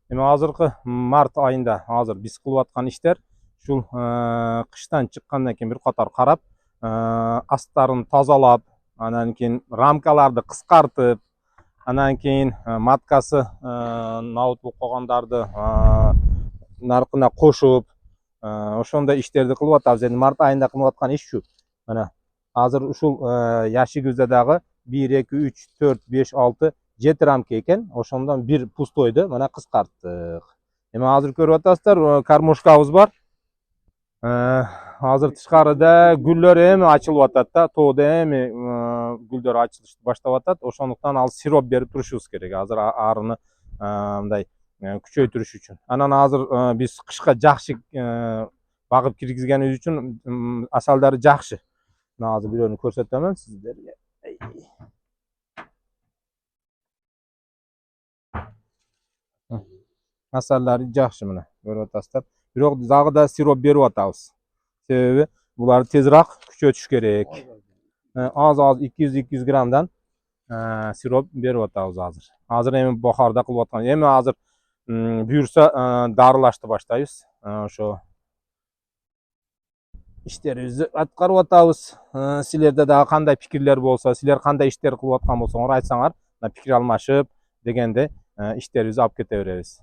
Эми азыркы март айында азыр биз кылып аткан иштер ушул кыштан чыккандан кийин бир катар карап, асттарын тазалап, анан кийин рамкаларды кыскартып, анан кийин маткасы ноутбук койгондарды наркына кошуп, ошондой иштерди кылып атабыз. Эми март айында кылып аткан иш ушу. Мына азыр ушул ящигибизде дагы 1, 2, 3, 4, 5, 6, 7 рамка экен. Ошондон бир пустойду мына кыскарттык. Эми азыр көрүп атасыздар, кормушкабыз бар. Азыр тышкарыда гүлдөр эми ачылып атат да, тоодо эми гүлдөр ачылышты баштап атат. Ошондуктан ал сироп берип турушубуз керек. Азыр арыны мындай күчөйтүрүш үчүн. Анан азыр биз кышка жакшы багып киргизгенибиз үчүн асалдары жакшы. Мына азыр бирөөнү көрсөтөмүн сиздерге. Асалдары жакшы мына көрүп атасыздар. Бирок дагы да сироп берип атабыз. Себеби буларды тезирээк күчөтүш керек. Az 200-200 граммдан сироп берип атабыз азыр. Азыр эми бохарда кылып аткан. Эми азыр буюрса дарылашты баштайбыз. Ошо иштерибизди аткарып атабыз. Силерде дагы кандай пикирлер болсо, силер кандай иштер кылып аткан болсоңор айтсаңар, пикир алмашып дегенде иштерибизди алып кете беребиз.